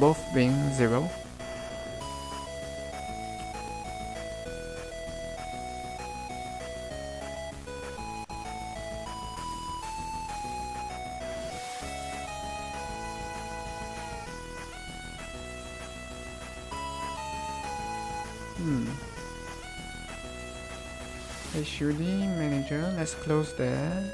both being 0. HUD manager, let's close that.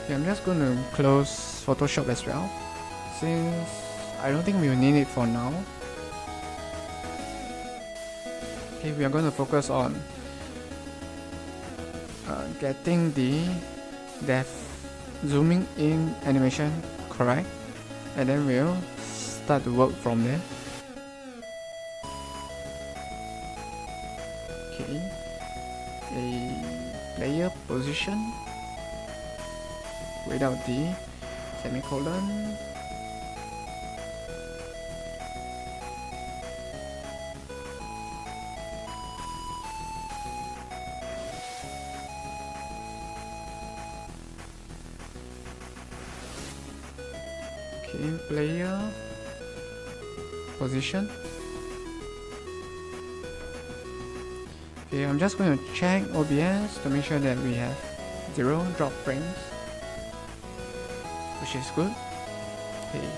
Okay, I'm just going to close Photoshop as well, since I don't think we'll need it for now. Okay, we are going to focus on getting the depth zooming in animation correct, and then we'll start to work from there. Okay, a player position without the semicolon. Okay, player position. Okay, I'm just going to check OBS to make sure that we have 0 drop frames, which is good. Okay,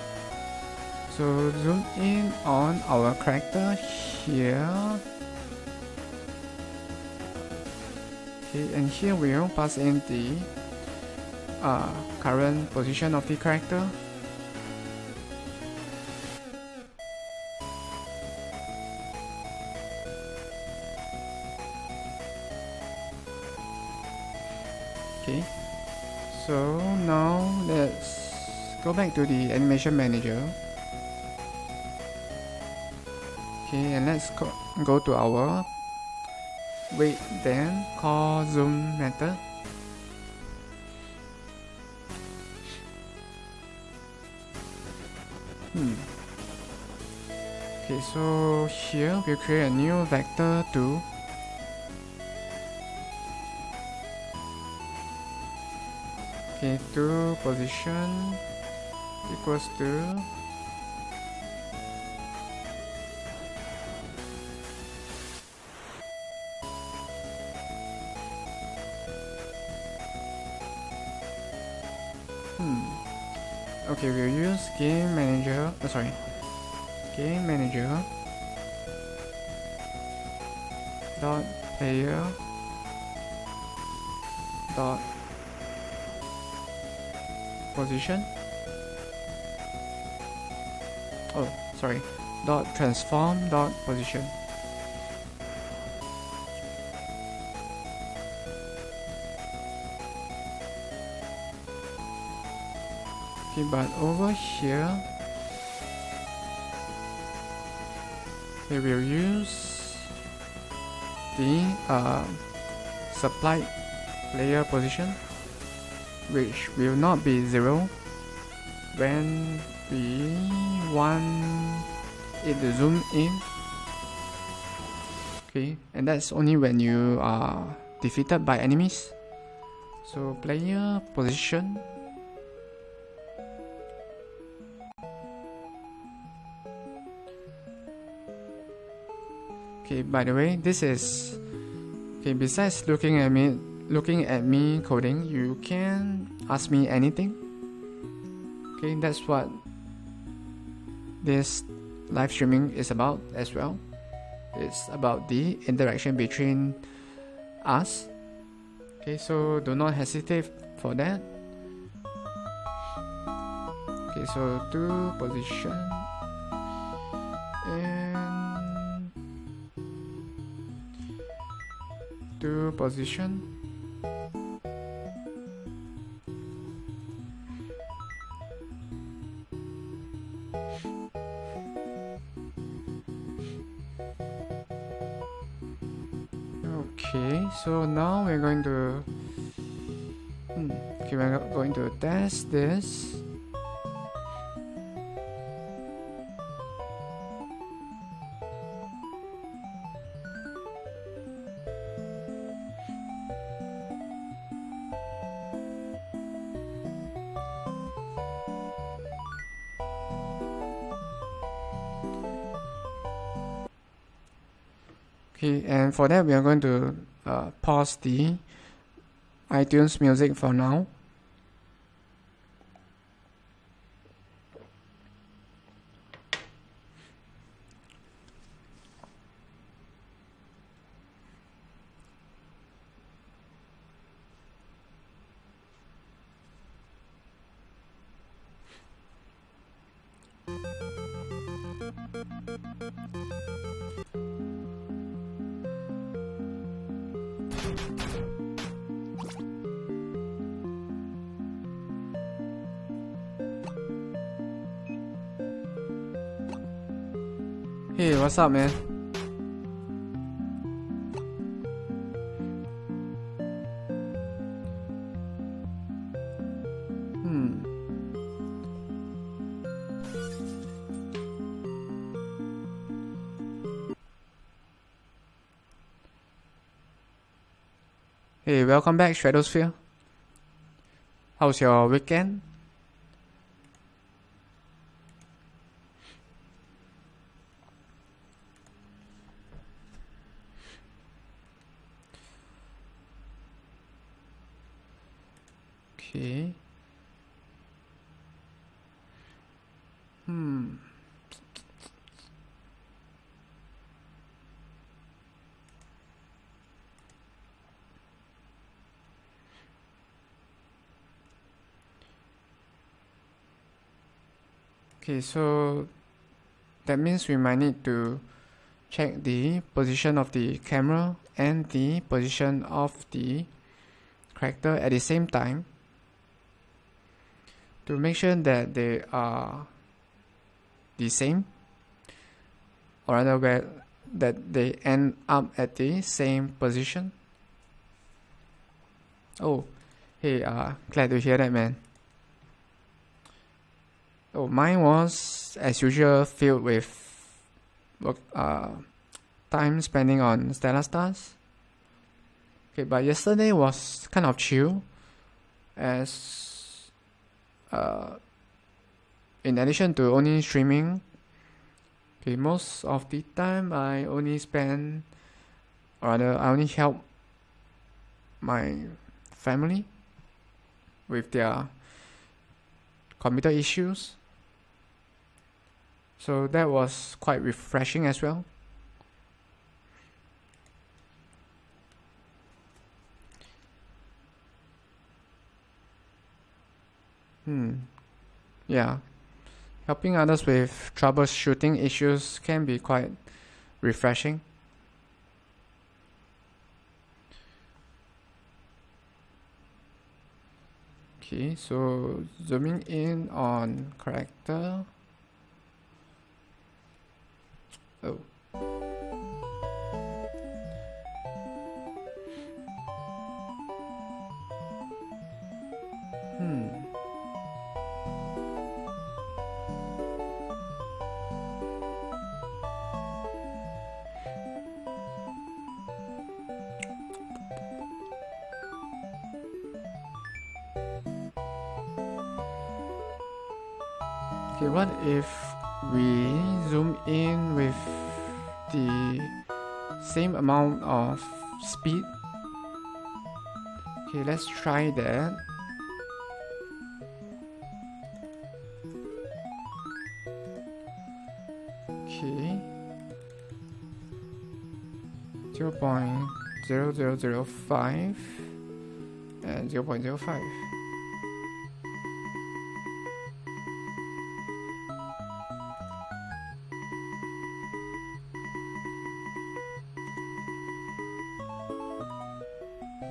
so zoom in on our character here. Okay, and here we'll pass in the current position of the character. Okay, so now let's go back to the animation manager. Okay, and let's go to our wait then call zoom method. Okay, so here we'll create a new vector 2. Okay, 2 position equals to okay, we'll use game manager, game manager dot player dot position, dot transform dot position. Okay, but over here we will use the supplied player position, which will not be 0 when we want it to zoom in. Okay, and that's only when you are defeated by enemies. So player position okay, by the way, this is okay, besides looking at me coding, you can ask me anything. Okay, that's what this live streaming is about as well. It's about the interaction between us. Okay, so do not hesitate for that. Okay, so 2 position and 2 position. Okay, so now we're going to we're going to test this. Okay, and for that we are going to pause the iTunes music for now. Hey, what's up, man? Hey, welcome back, Shadowsphere. How's your weekend? Okay. Okay, so that means we might need to check the position of the camera and the position of the character at the same time to make sure that they are the same, or rather that they end up at the same position. Oh, hey, glad to hear that, man. Oh, mine was, as usual, filled with time spending on Stellar Stars. Okay, but yesterday was kind of chill, as in addition to only streaming, okay, most of the time I only spend, or rather I only help my family with their computer issues. So that was quite refreshing as well. Yeah, helping others with troubleshooting issues can be quite refreshing. Okay, so zooming in on character. Oh. Okay, what if we zoom in with the same amount of speed? Okay, let's try that. Okay, 0.0005 and 0.05.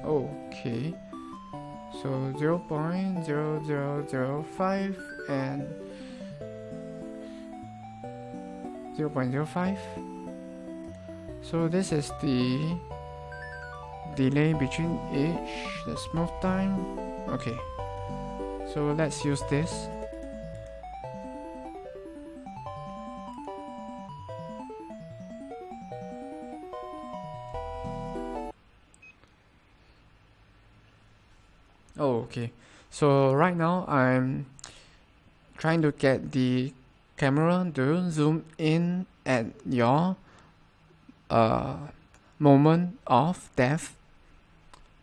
Okay, so 0.0005 and 0.05. So this is the delay between each, the smooth time. Okay, so let's use this. Oh, okay. So right now I'm trying to get the camera to zoom in at your moment of death.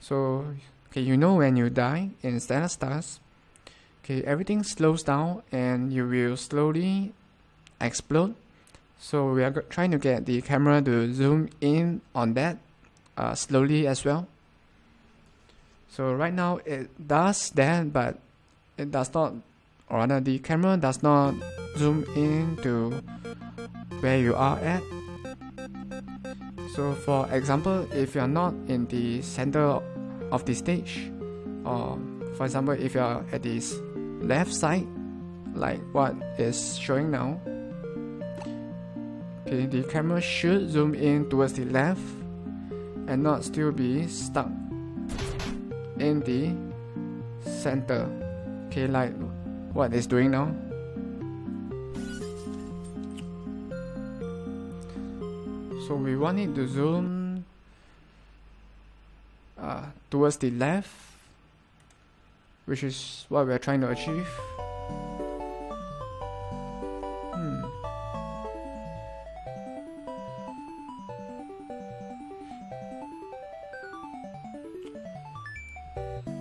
So okay, you know when you die in stellar stars, okay, everything slows down and you will slowly explode. So we are trying to get the camera to zoom in on that slowly as well. So right now it does that, but it does not, or rather the camera does not zoom in to where you are at. So for example, if you are not in the center of the stage, or for example if you are at this left side like what is showing now, okay, the camera should zoom in towards the left and not still be stuck in the center, okay, like what it's doing now. So we want it to zoom towards the left, which is what we're trying to achieve.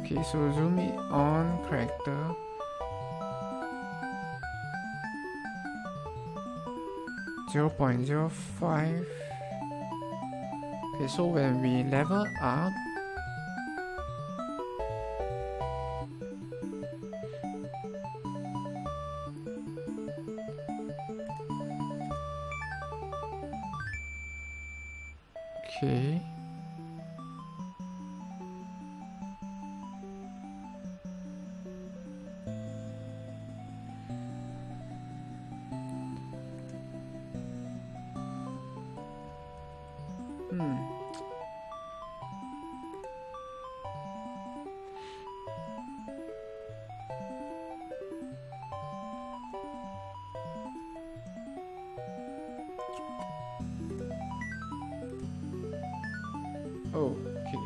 Okay, so zoom it on character. .05. Okay, so when we level up, okay, oh, okay.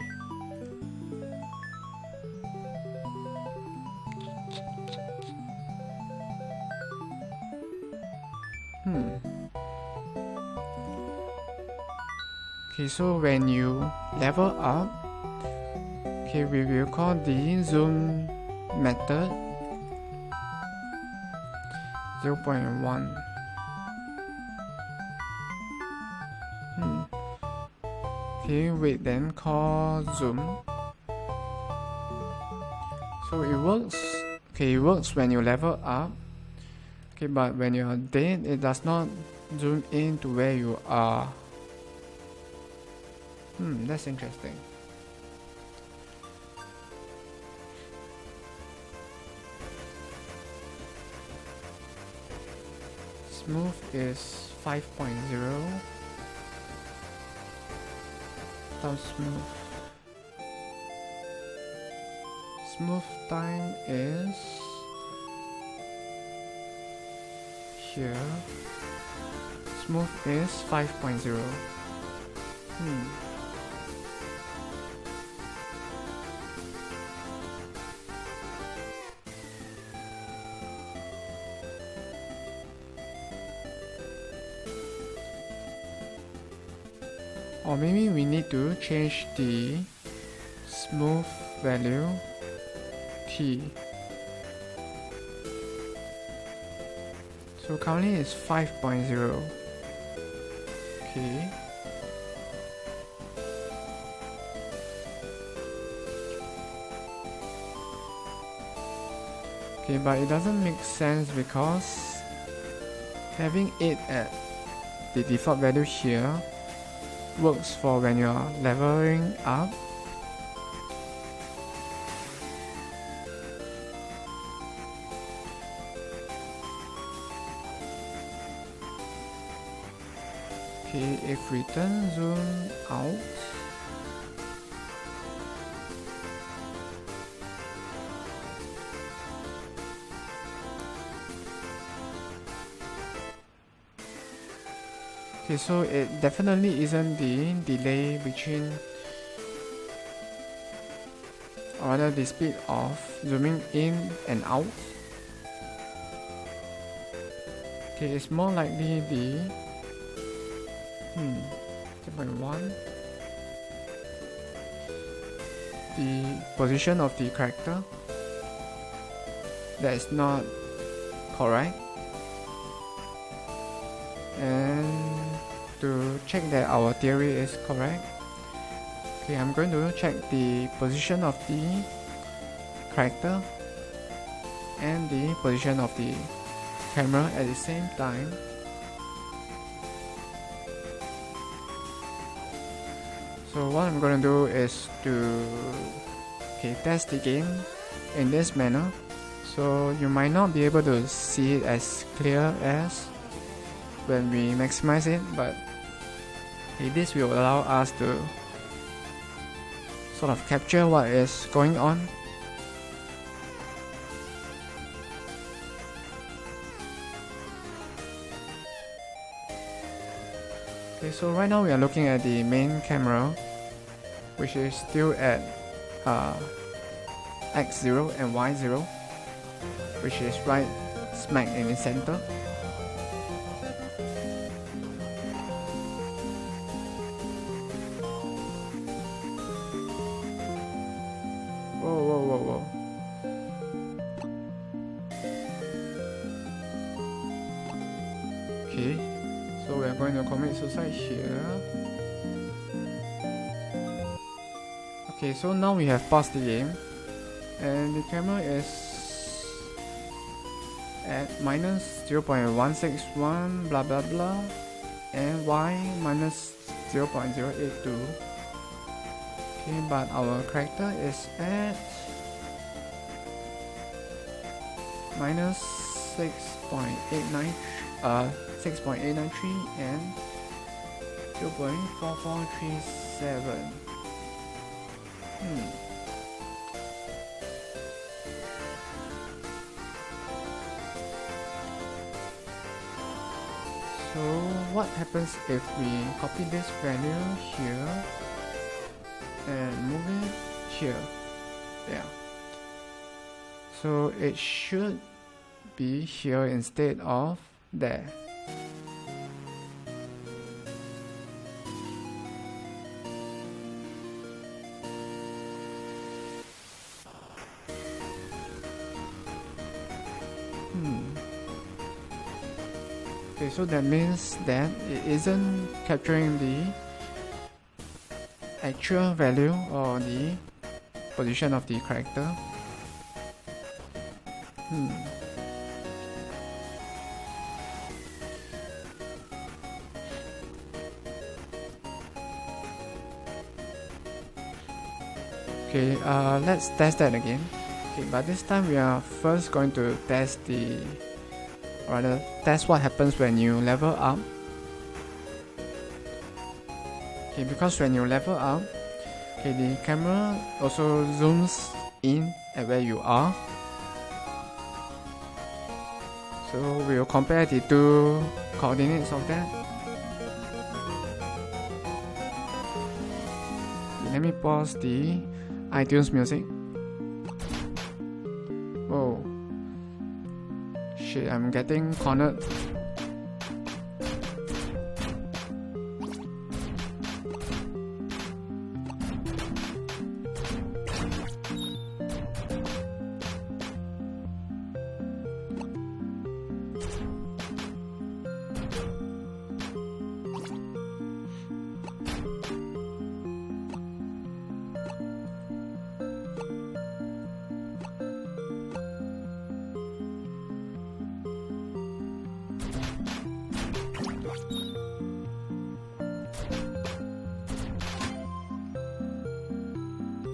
Okay, so when you level up, okay, we will call the zoom method 0.1. Okay, we then call zoom. So it works. Okay, it works when you level up. Okay, but when you are dead, it does not zoom in to where you are. That's interesting. Smooth is 5.0. Smooth. Smooth time is here. Smooth is 5.0. Or maybe we need to change the smooth value T. So currently it's 5.0. Okay. Okay, but it doesn't make sense because having it at the default value here works for when you're leveling up. Okay, if we turn zoom out, okay, so it definitely isn't the delay between, or rather the speed of zooming in and out. Okay, it's more likely the 0.1. the position of the character that is not correct, and to check that our theory is correct, okay, I'm going to check the position of the character and the position of the camera at the same time. So what I'm going to do is to test the game in this manner. So you might not be able to see it as clear as when we maximize it, but this will allow us to sort of capture what is going on. Okay, so right now we are looking at the main camera, which is still at x0 and y0, which is right smack in the center. Whoa. Okay, so we are going to commit suicide here. Okay, so now we have paused the game, and the camera is at minus 0.161 blah blah blah, and y minus 0.082. Okay, but our character is at minus 6.893 and 0.4437. So what happens if we copy this value here and move it here? Yeah. So it should be here instead of there. Okay, so that means that it isn't capturing the actual value or the position of the character. Okay, let's test that again. Okay, but this time we are first going to test what happens when you level up. Okay, because when you level up, okay, the camera also zooms in at where you are. So we'll compare the two coordinates of that. Let me pause the iTunes music. Whoa. Shit, I'm getting cornered.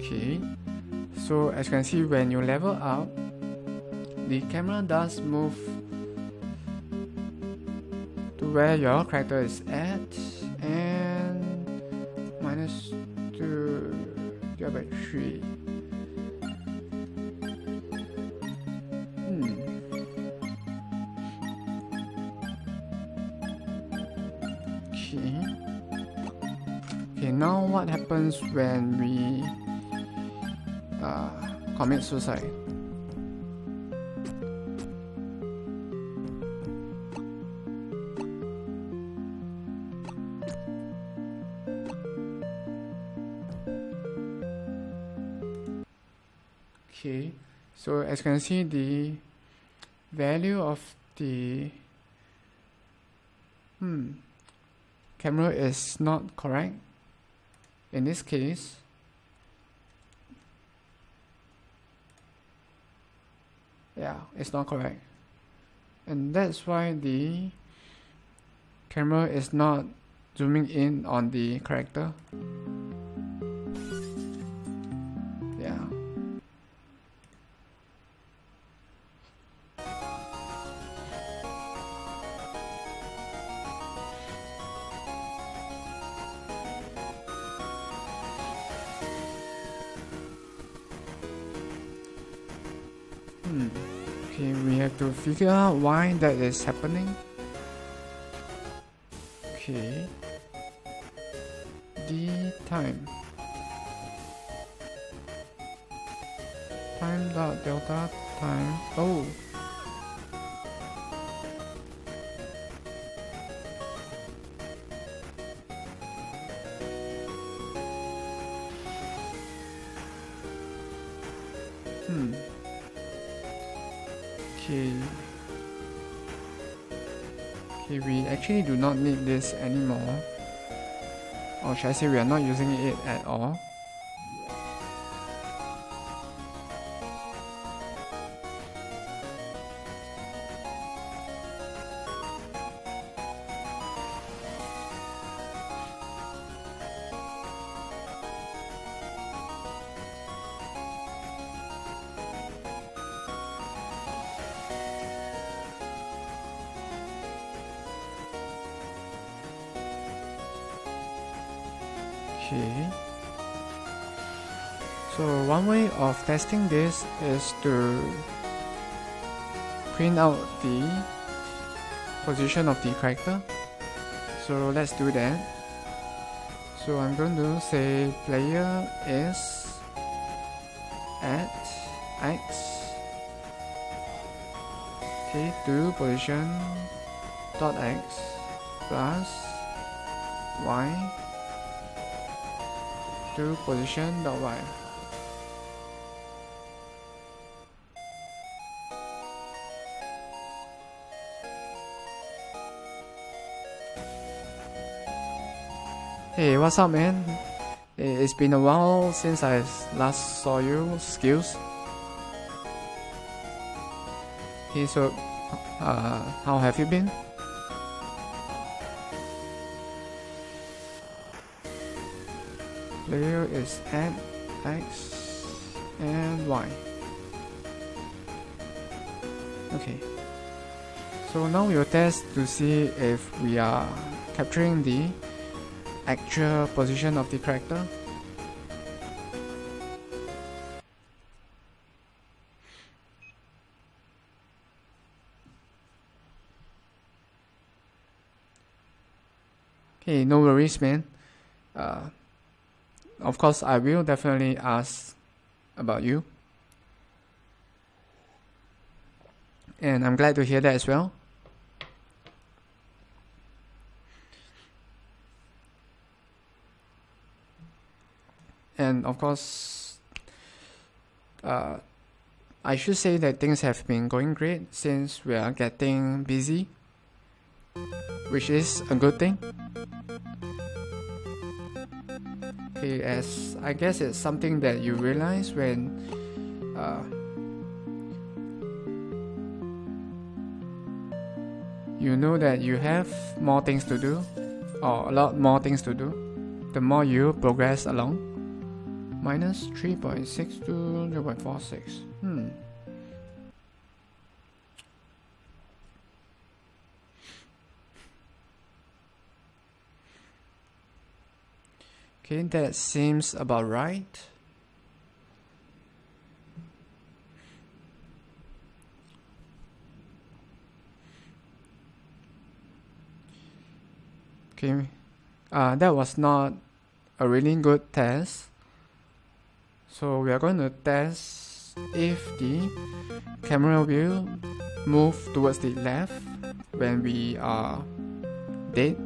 Okay, so as you can see, when you level up, the camera does move to where your character is at, and minus 2 divided by 3. Okay, now what happens when we commit suicide? Okay, so as you can see, the value of the camera is not correct in this case. Yeah, it's not correct, and that's why the camera is not zooming in on the character. Yeah. Okay, we have to figure out why that is happening. Okay. The time dot delta time. Oh. Okay, we actually do not need this anymore. Or should I say we are not using it at all. Okay. So one way of testing this is to print out the position of the character. So let's do that. So I'm going to say player is at x. Okay, to position dot x plus y to position dot y. Hey, what's up, man? It's been a while since I last saw you. Skills. Okay, so how have you been? Player is at x and y. Okay. So now we will test to see if we are capturing the actual position of the character. Okay, no worries, man. Of course, I will definitely ask about you. And I'm glad to hear that as well. And of course, I should say that things have been going great since we are getting busy, which is a good thing. Okay, as I guess it's something that you realize when you know that you have more things to do, or a lot more things to do, the more you progress along. Minus 3.6 to 0.46. Okay, that seems about right. Okay, that was not a really good test. So we are going to test if the camera will move towards the left when we are dead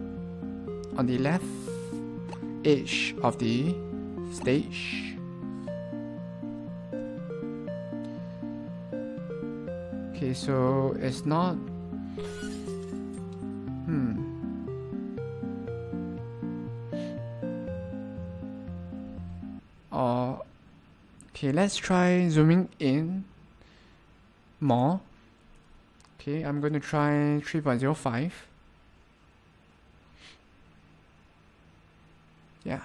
on the left edge of the stage. Okay, so it's not. Okay, let's try zooming in more. Okay, I'm going to try 3.05. Yeah.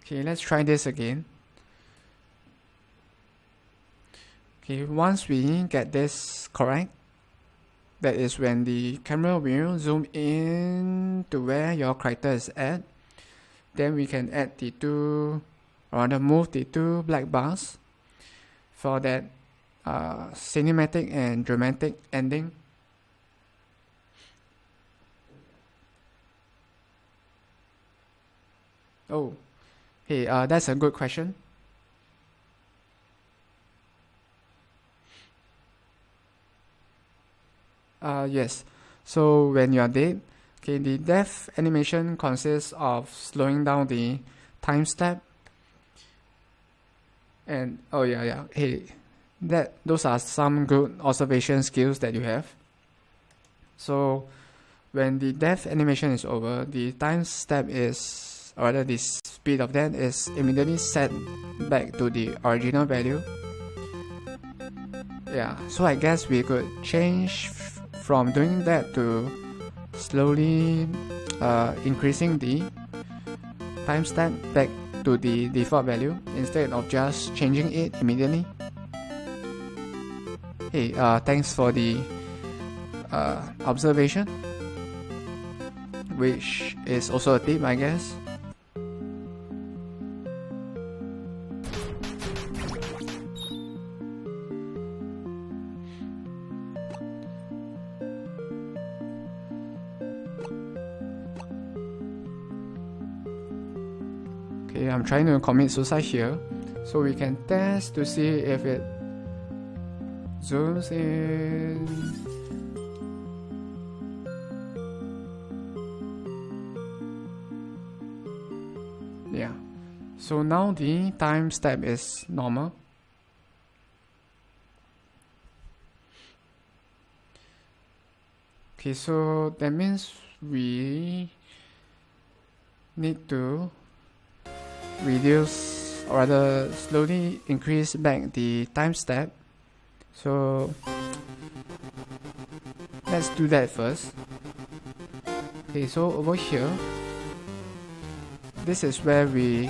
Okay, let's try this again. Okay, once we get this correct, that is when the camera will zoom in to where your character is at. Then we can add the two, or rather move the two black bars for that cinematic and dramatic ending. Oh, hey, that's a good question. Yes, so when you are dead, okay, the death animation consists of slowing down the time step. And oh yeah, hey, those are some good observation skills that you have. So when the death animation is over, the time step is, or rather the speed of that is immediately set back to the original value. Yeah, so I guess we could change from doing that to slowly increasing the time step back to the default value instead of just changing it immediately. Hey, thanks for the observation, which is also a tip, I guess. Okay, I'm trying to commit suicide here, so we can test to see if it zooms in. Yeah, so now the time step is normal. Okay, so that means we need to reduce, or rather slowly increase back the time step. So let's do that first. Okay, so over here, this is where we